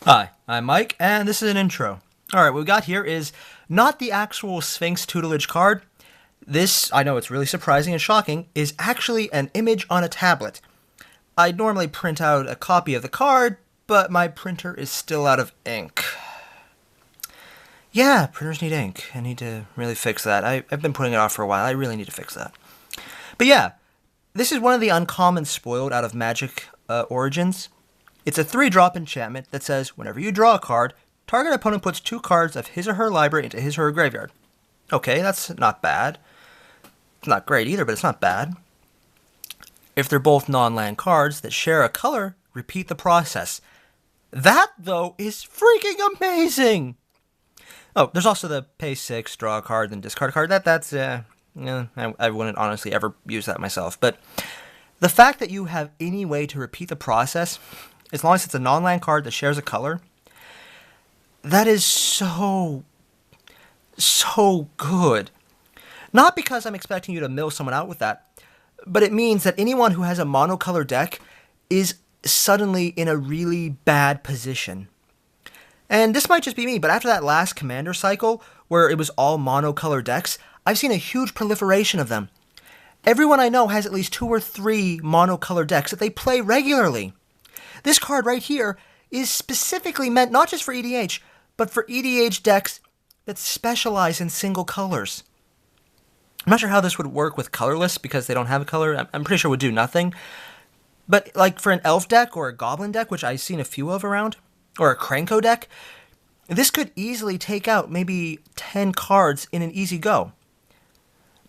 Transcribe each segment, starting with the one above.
Hi, I'm Mike, and this is an intro. Alright, what we got here is not the actual Sphinx tutelage card. This, I know it's really surprising and shocking, is actually an image on a tablet. I'd normally print out a copy of the card, but my printer is still out of ink. Yeah, printers need ink. I need to really fix that. I've been putting it off for a while. I really need to fix that. But yeah, this is one of the uncommon spoiled out of Magic Origins. It's a 3-drop enchantment that says, whenever you draw a card, target opponent puts 2 cards of his or her library into his or her graveyard. Okay, that's not bad. It's not great either, but it's not bad. If they're both non-land cards that share a color, repeat the process. That, though, is freaking amazing! Oh, there's also the pay 6, draw a card, then discard a card. I wouldn't honestly ever use that myself. But the fact that you have any way to repeat the process, as long as it's a non-land card that shares a color, that is so good. Not because I'm expecting you to mill someone out with that, but it means that anyone who has a monocolor deck is suddenly in a really bad position. And this might just be me, but after that last Commander cycle, where it was all monocolor decks, I've seen a huge proliferation of them. Everyone I know has at least 2 or 3 monocolor decks that they play regularly. This card right here is specifically meant not just for EDH, but for EDH decks that specialize in single colors. I'm not sure how this would work with colorless because they don't have a color. I'm pretty sure it would do nothing. But like for an elf deck or a goblin deck, which I've seen a few of around, or a Krenko deck, this could easily take out maybe 10 cards in an easy go.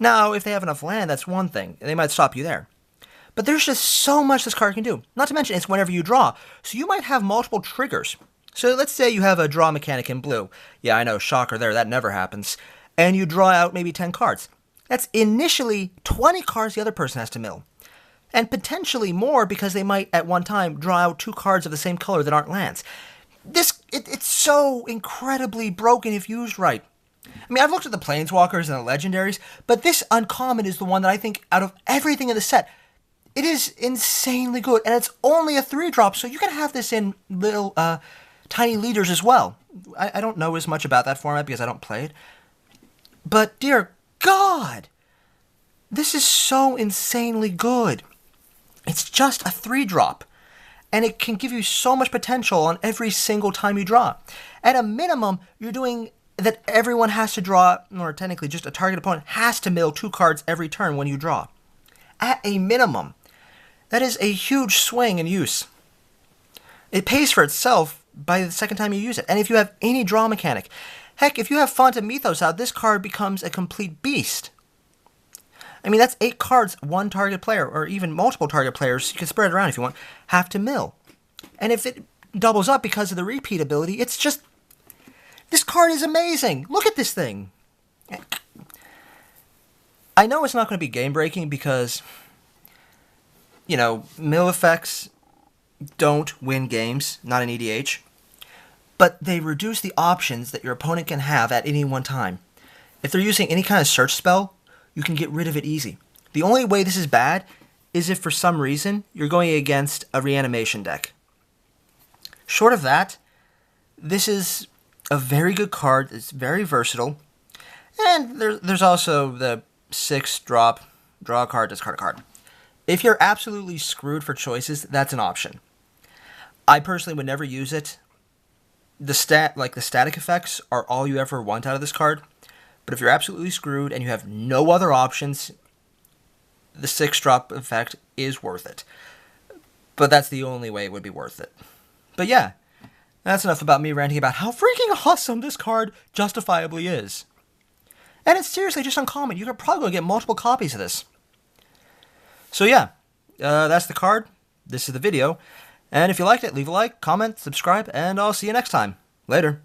Now, if they have enough land, that's one thing. They might stop you there. But there's just so much this card can do. Not to mention, it's whenever you draw. So you might have multiple triggers. So let's say you have a draw mechanic in blue. Yeah, I know, shocker there, that never happens. And you draw out maybe 10 cards. That's initially 20 cards the other person has to mill. And potentially more because they might, at one time, draw out 2 cards of the same color that aren't lands. It's so incredibly broken if used right. I mean, I've looked at the Planeswalkers and the Legendaries, but this Uncommon is the one that I think, out of everything in the set, it is insanely good, and it's only a 3-drop, so you can have this in little, tiny leaders as well. I don't know as much about that format because I don't play it. But, dear God, this is so insanely good. It's just a 3-drop, and it can give you so much potential on every single time you draw. At a minimum, you're doing that everyone has to draw, or technically just a target opponent has to mill 2 cards every turn when you draw. At a minimum. That is a huge swing in use. It pays for itself by the second time you use it. And if you have any draw mechanic, heck, if you have Font of Mythos out, this card becomes a complete beast. I mean, that's 8 cards one target player, or even multiple target players, you can spread it around if you want, have to mill. And if it doubles up because of the repeat ability, it's just... This card is amazing! Look at this thing! I know it's not going to be game-breaking because, you know, mill effects don't win games, not in EDH, but they reduce the options that your opponent can have at any one time. If they're using any kind of search spell, you can get rid of it easy. The only way this is bad is if for some reason you're going against a reanimation deck. Short of that, this is a very good card. It's very versatile. And there's also the 6-drop, draw a card, discard a card. If you're absolutely screwed for choices, that's an option. I personally would never use it. The static effects are all you ever want out of this card. But if you're absolutely screwed and you have no other options, the 6-drop effect is worth it. But that's the only way it would be worth it. But yeah, that's enough about me ranting about how freaking awesome this card justifiably is. And it's seriously just uncommon. You could probably get multiple copies of this. So yeah, that's the card. This is the video. And if you liked it, leave a like, comment, subscribe, and I'll see you next time. Later.